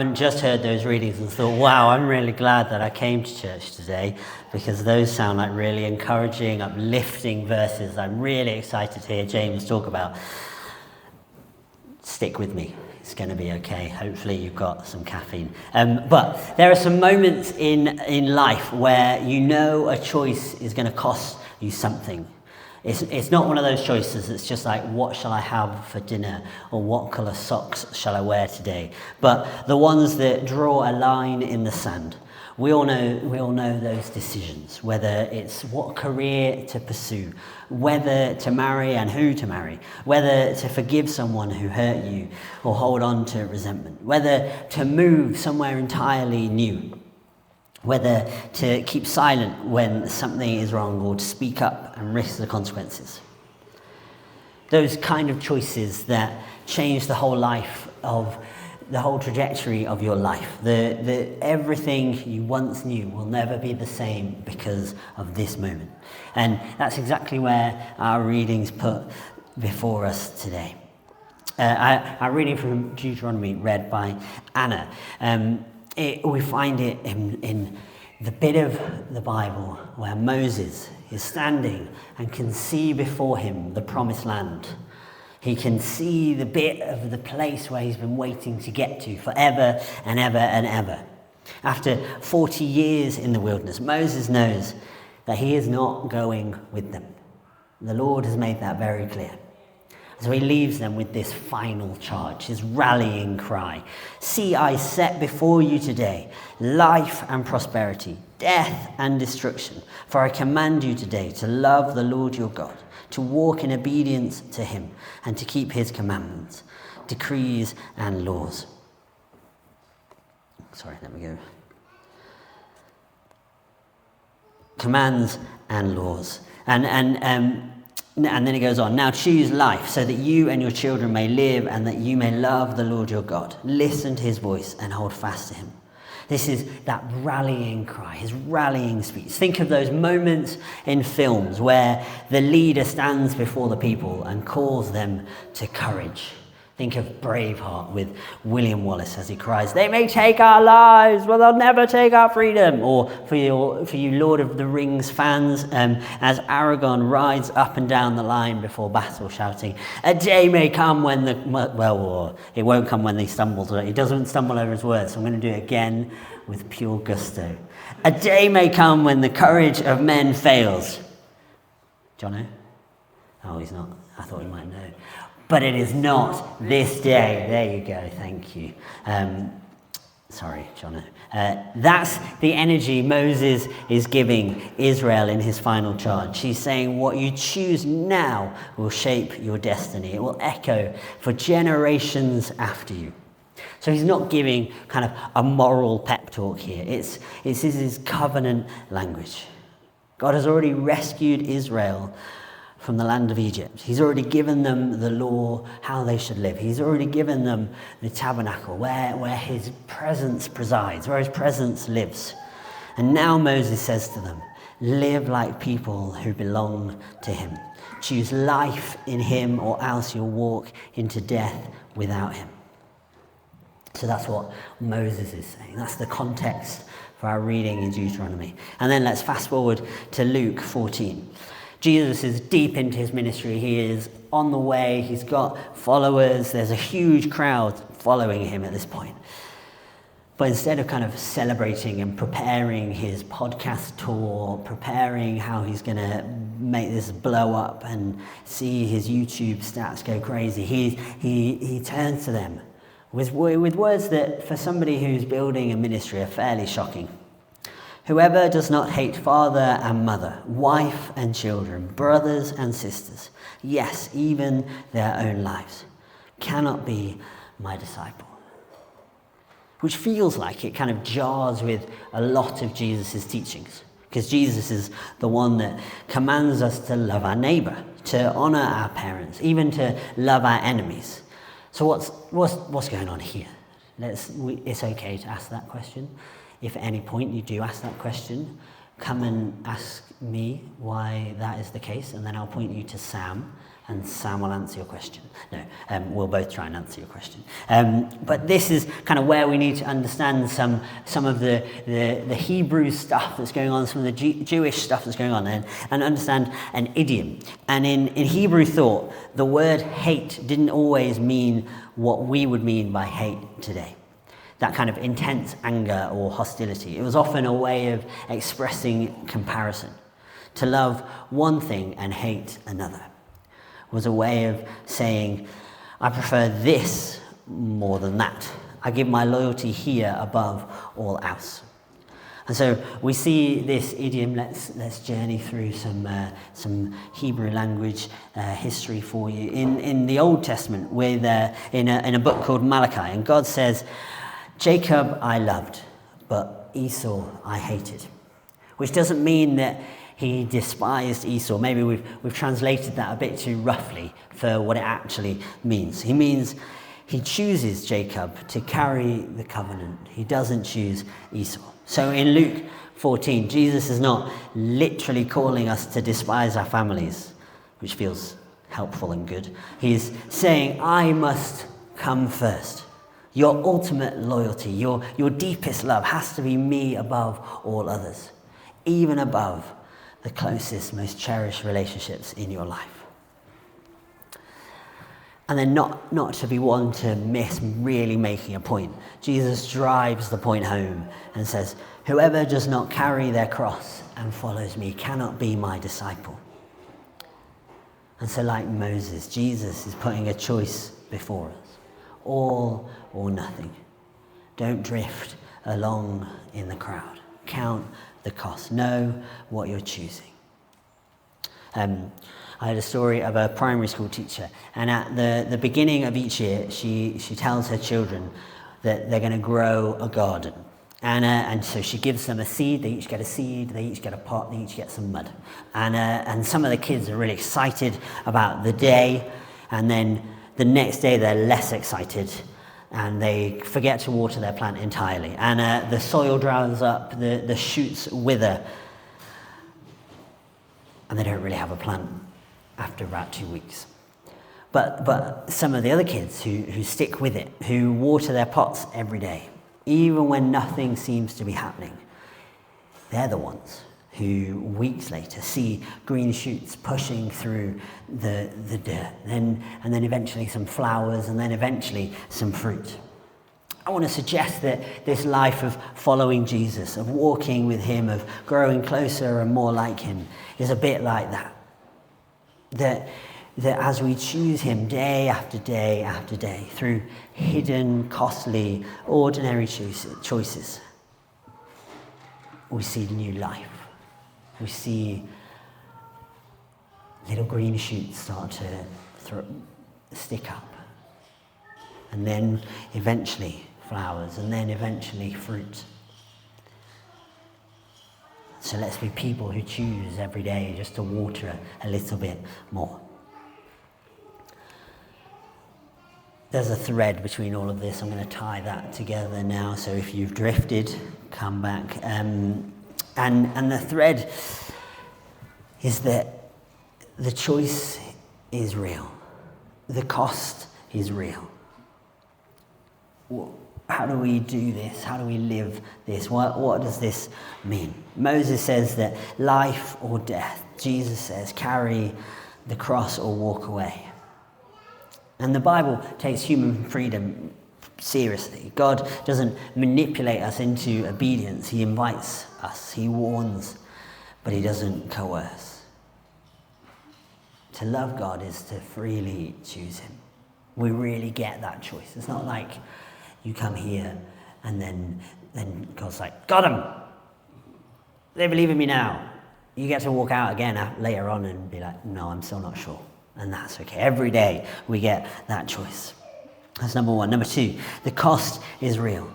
I just heard those readings and thought, wow, I'm really glad that I came to church today, because those sound like really encouraging, uplifting verses I'm really excited to hear James talk about. Stick with me. It's going to be okay. Hopefully you've got some caffeine. But there are some moments in life where you know a choice is going to cost you something. It's not one of those choices that's just like, what shall I have for dinner, or what colour socks shall I wear today? But the ones that draw a line in the sand. We all know those decisions, whether it's what career to pursue, whether to marry and who to marry, whether to forgive someone who hurt you or hold on to resentment, whether to move somewhere entirely new, whether to keep silent when something is wrong, or to speak up and risk the consequences. Those kind of choices that change the whole trajectory of your life. The everything you once knew will never be the same because of this moment. And that's exactly where our readings put before us today. Our reading from Deuteronomy, read by Anna. We find it in the bit of the Bible where Moses is standing and can see before him the promised land. He can see the bit of the place where he's been waiting to get to forever and ever and ever. After 40 years in the wilderness, Moses knows that he is not going with them. The Lord has made that very clear. So he leaves them with this final charge, his rallying cry. See, I set before you today life and prosperity, death and destruction. For I command you today to love the Lord your God, to walk in obedience to him, and to keep his commandments, decrees and laws. Commands and laws. And then it goes on, now choose life so that you and your children may live, and that you may love the Lord your God. Listen to his voice and hold fast to him. This is that rallying cry, his rallying speech. Think of those moments in films where the leader stands before the people and calls them to courage. Think of Braveheart with William Wallace as he cries, they may take our lives, but they'll never take our freedom. Or for you Lord of the Rings fans, as Aragorn rides up and down the line before battle shouting, a day may come when it won't come when he stumbles. He doesn't stumble over his words, so I'm going to do it again with pure gusto. A day may come when the courage of men fails. Jono? Oh, he's not. I thought he might know. But it is not this day. There you go, thank you. Sorry, Jono. That's the energy Moses is giving Israel in his final charge. He's saying what you choose now will shape your destiny. It will echo for generations after you. So he's not giving kind of a moral pep talk here. It's his covenant language. God has already rescued Israel from the land of Egypt. He's already given them the law, how they should live. He's already given them the tabernacle, where his presence presides, where his presence lives. And now Moses says to them, live like people who belong to him. Choose life in him, or else you'll walk into death without him. So that's what Moses is saying. That's the context for our reading in Deuteronomy. And then let's fast forward to Luke 14. Jesus is deep into his ministry. He is on the way. He's got followers. There's a huge crowd following him at this point. But instead of kind of celebrating and preparing his podcast tour, preparing how he's going to make this blow up and see his YouTube stats go crazy, he turns to them with words that for somebody who's building a ministry are fairly shocking. Whoever does not hate father and mother, wife and children, brothers and sisters, yes, even their own lives, cannot be my disciple. Which feels like it kind of jars with a lot of Jesus' teachings. Because Jesus is the one that commands us to love our neighbour, to honour our parents, even to love our enemies. So what's going on here? It's okay to ask that question. If at any point you do ask that question, come and ask me why that is the case, and then I'll point you to Sam, and Sam will answer your question. No, we'll both try and answer your question. But this is kind of where we need to understand some of the Hebrew stuff that's going on, some of the Jewish stuff that's going on, and understand an idiom. And in Hebrew thought, the word hate didn't always mean what we would mean by hate today. That kind of intense anger or hostility. It was often a way of expressing comparison. To love one thing and hate another was a way of saying, I prefer this more than that. I give my loyalty here above all else. And so we see this idiom. Let's journey through some Hebrew language history for you. In the Old Testament, with in a book called Malachi, and God says, Jacob I loved, but Esau I hated. Which doesn't mean that he despised Esau. Maybe we've translated that a bit too roughly for what it actually means. He means he chooses Jacob to carry the covenant. He doesn't choose Esau. So in Luke 14, Jesus is not literally calling us to despise our families, which feels helpful and good. He's saying, I must come first. Your ultimate loyalty, your deepest love has to be me above all others, even above the closest, most cherished relationships in your life. And then not to be one to miss really making a point. Jesus drives the point home and says, whoever does not carry their cross and follows me cannot be my disciple. And so like Moses, Jesus is putting a choice before us. All or nothing. Don't drift along in the crowd. Count the cost. Know what you're choosing. I heard a story of a primary school teacher, and at the beginning of each year, she tells her children that they're going to grow a garden. And so she gives them a seed. They each get a seed. They each get a pot. They each get some mud. And some of the kids are really excited about the day, and then the next day they're less excited, and they forget to water their plant entirely. And the soil dries up, the shoots wither, and they don't really have a plant after about 2 weeks. But some of the other kids who stick with it, who water their pots every day, even when nothing seems to be happening, they're the ones who weeks later see green shoots pushing through the dirt, and then eventually some flowers, and then eventually some fruit. I want to suggest that this life of following Jesus, of walking with him, of growing closer and more like him, is a bit like that. That as we choose him day after day after day, through hidden, costly, ordinary choices, we see new life. We see little green shoots start to stick up. And then eventually flowers, and then eventually fruit. So let's be people who choose every day just to water a little bit more. There's a thread between all of this. I'm going to tie that together now. So if you've drifted, come back. And the thread is that the choice is real. The cost is real. How do we do this? How do we live this? What does this mean? Moses says that life or death. Jesus says carry the cross or walk away. And the Bible takes human freedom seriously. God doesn't manipulate us into obedience. He invites us. He warns, but he doesn't coerce. To love God is to freely choose him. We really get that choice. It's not like you come here and then God's like, got him. They believe in me now. You get to walk out again later on and be like, no, I'm still not sure. And that's okay. Every day we get that choice. That's number one. Number two, the cost is real.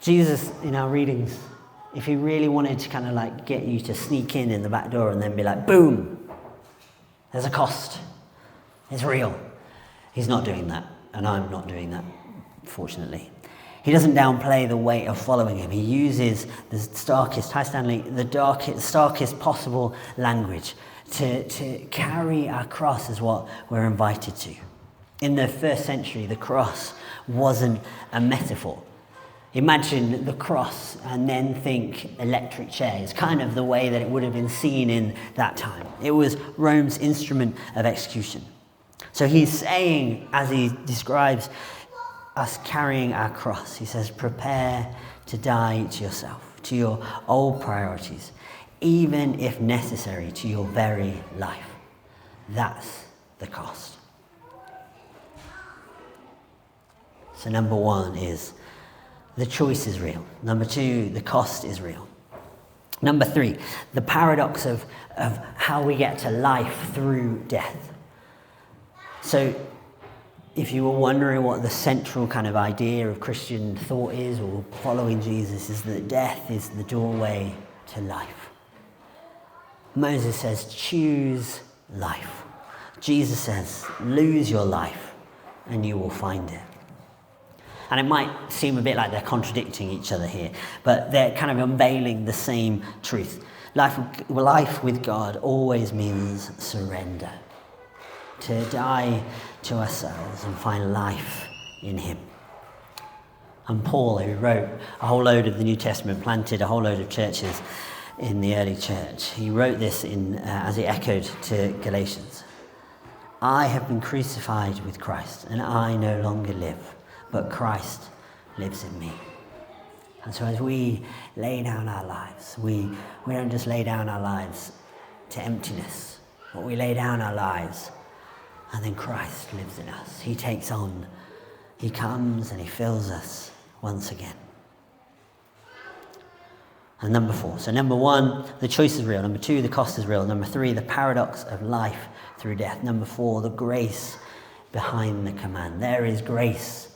Jesus, in our readings, if he really wanted to kind of like get you to sneak in the back door and then be like, boom, there's a cost. It's real. He's not doing that. And I'm not doing that, fortunately. He doesn't downplay the weight of following him. He uses the starkest possible language to carry our cross is what we're invited to. In the first century, the cross wasn't a metaphor. Imagine the cross and then think electric chair. It's kind of the way that it would have been seen in that time. It was Rome's instrument of execution. So he's saying, as he describes us carrying our cross, he says, prepare to die to yourself, to your old priorities, even if necessary, to your very life. That's the cost. So number one is the choice is real. Number two, the cost is real. Number three, the paradox of how we get to life through death. So if you were wondering what the central kind of idea of Christian thought is, or following Jesus, is that death is the doorway to life. Moses says, choose life. Jesus says, lose your life and you will find it. And it might seem a bit like they're contradicting each other here, but they're kind of unveiling the same truth. Life with God always means surrender. To die to ourselves and find life in him. And Paul, who wrote a whole load of the New Testament, planted a whole load of churches in the early church, he wrote this as he echoed to Galatians. I have been crucified with Christ, and I no longer live, but Christ lives in me. And so as we lay down our lives, we don't just lay down our lives to emptiness, but we lay down our lives and then Christ lives in us. He takes on, he comes and he fills us once again. And number four. So number one, the choice is real. Number two, the cost is real. Number three, the paradox of life through death. Number four, the grace behind the command. There is grace.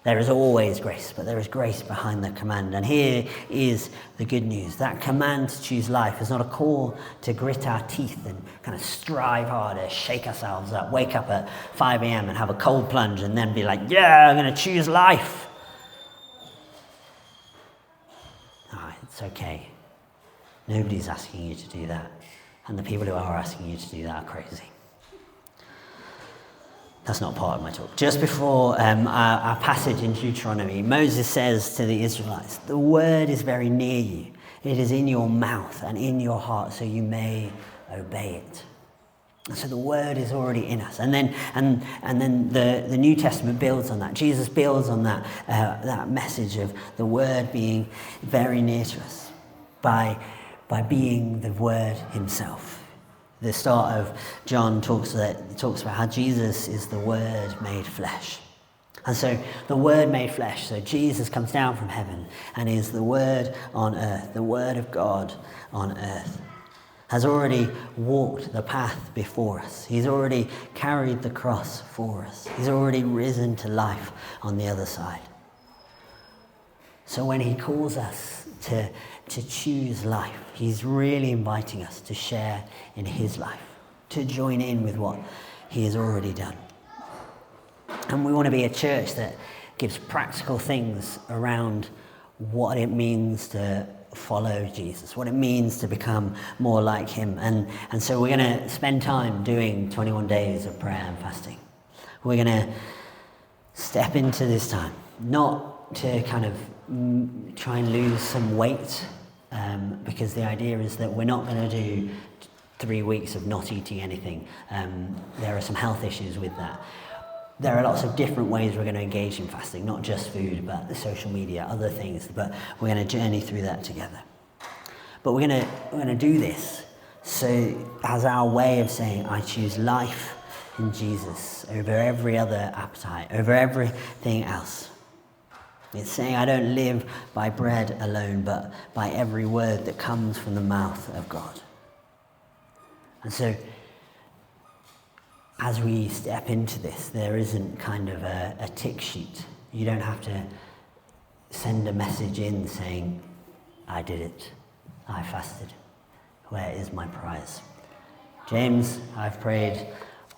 There is always grace, but there is grace behind the command. And here is the good news. That command to choose life is not a call to grit our teeth and kind of strive harder, shake ourselves up, wake up at 5 a.m. and have a cold plunge and then be like, yeah, I'm going to choose life. No, it's okay. Nobody's asking you to do that. And the people who are asking you to do that are crazy. That's not part of my talk. Just before our passage in Deuteronomy, Moses says to the Israelites, the word is very near you. It is in your mouth and in your heart, so you may obey it. And so the word is already in us. And then the New Testament builds on that. Jesus builds on that message of the word being very near to us by being the word himself. The start of John talks about how Jesus is the Word made flesh. And so the Word made flesh, so Jesus comes down from heaven and is the Word on earth, the Word of God on earth, has already walked the path before us. He's already carried the cross for us. He's already risen to life on the other side. So when he calls us to choose life, he's really inviting us to share in his life, to join in with what he has already done. And we want to be a church that gives practical things around what it means to follow Jesus, what it means to become more like him. And so we're going to spend time doing 21 days of prayer and fasting. We're going to step into this time, not to kind of try and lose some weight, because the idea is that we're not going to do 3 weeks of not eating anything. There are some health issues with that. There are lots of different ways we're going to engage in fasting, not just food, but the social media, other things. But we're going to journey through that together. But we're going to do this so as our way of saying, I choose life in Jesus over every other appetite, over everything else. It's saying I don't live by bread alone, but by every word that comes from the mouth of God. And so, as we step into this, there isn't kind of a tick sheet. You don't have to send a message in saying, I did it, I fasted. Where is my prize? James, I've prayed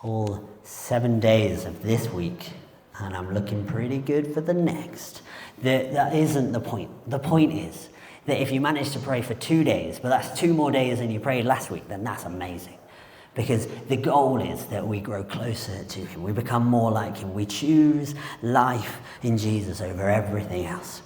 all 7 days of this week and I'm looking pretty good for the next. That isn't the point. The point is that if you manage to pray for 2 days, but that's 2 more days than you prayed last week, then that's amazing. Because the goal is that we grow closer to him. We become more like him. We choose life in Jesus over everything else.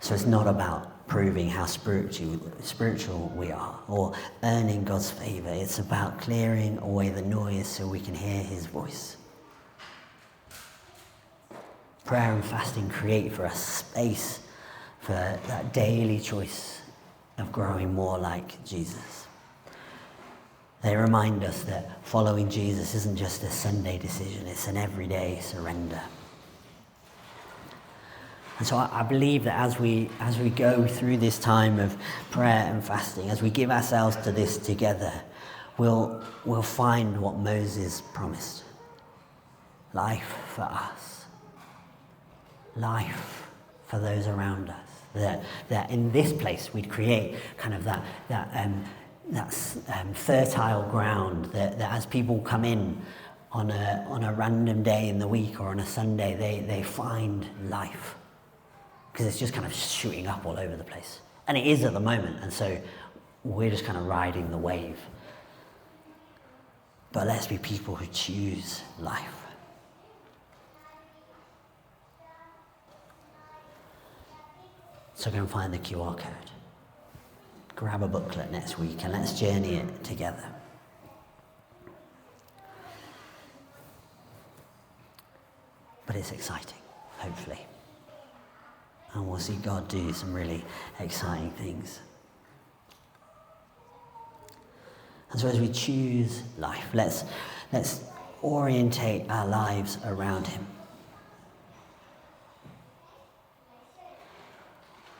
So it's not about proving how spiritual we are or earning God's favour. It's about clearing away the noise so we can hear his voice. Prayer and fasting create for us space for that daily choice of growing more like Jesus. They remind us that following Jesus isn't just a Sunday decision, it's an everyday surrender. And so I believe that as we go through this time of prayer and fasting, as we give ourselves to this together, we'll find what Moses promised. Life for us. Life for those around us. That in this place we'd create kind of that fertile ground that as people come in on a random day in the week or on a Sunday, they find life. Because it's just kind of shooting up all over the place. And it is at the moment, and so we're just kind of riding the wave. But let's be people who choose life. So go and find the QR code. Grab a booklet next week and let's journey it together. But it's exciting, hopefully. And we'll see God do some really exciting things. And so as we choose life, let's orientate our lives around him.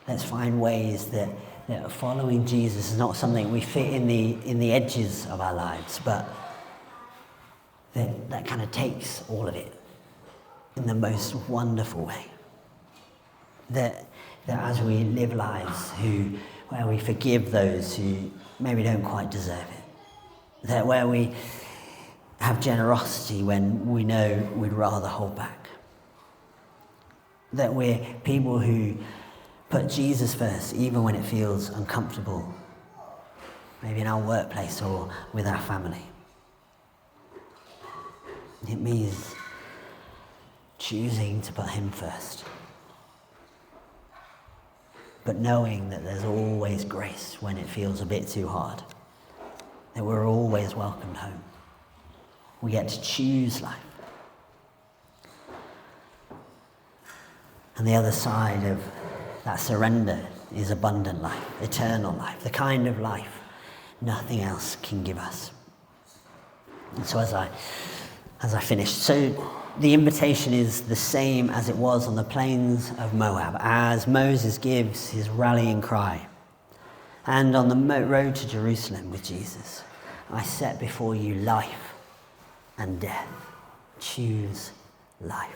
Let's find ways that following Jesus is not something we fit in the edges of our lives, but that kind of takes all of it in the most wonderful way. That as we live lives where we forgive those who maybe don't quite deserve it. That where we have generosity when we know we'd rather hold back. That we're people who put Jesus first, even when it feels uncomfortable, maybe in our workplace or with our family. It means choosing to put him first, but knowing that there's always grace when it feels a bit too hard, that we're always welcomed home. We get to choose life. And the other side of that surrender is abundant life, eternal life, the kind of life nothing else can give us. And so as I finish, so the invitation is the same as it was on the plains of Moab, as Moses gives his rallying cry. And on the road to Jerusalem with Jesus, I set before you life and death. Choose life.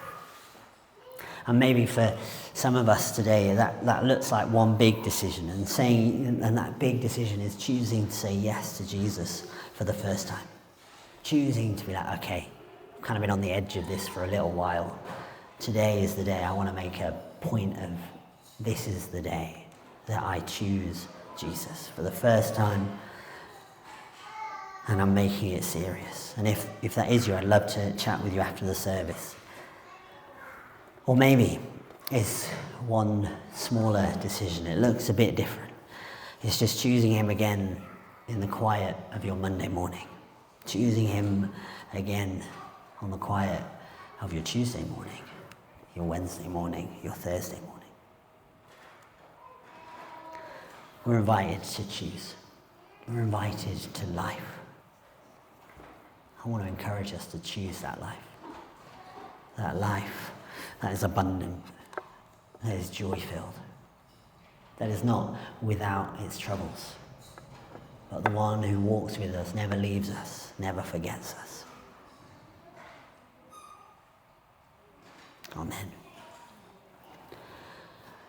And maybe for some of us today, that looks like one big decision, and that big decision is choosing to say yes to Jesus for the first time. Choosing to be like, okay, I've kind of been on the edge of this for a little while. Today is the day. I want to make a point of this is the day that I choose Jesus for the first time, and I'm making it serious. And if that is you, I'd love to chat with you after the service. Or maybe it's one smaller decision. It looks a bit different. It's just choosing him again in the quiet of your Monday morning. Choosing him again on the quiet of your Tuesday morning, your Wednesday morning, your Thursday morning. We're invited to choose. We're invited to life. I want to encourage us to choose that life. That life that is abundant, that is joy-filled, that is not without its troubles, but the one who walks with us, never leaves us, never forgets us. Amen.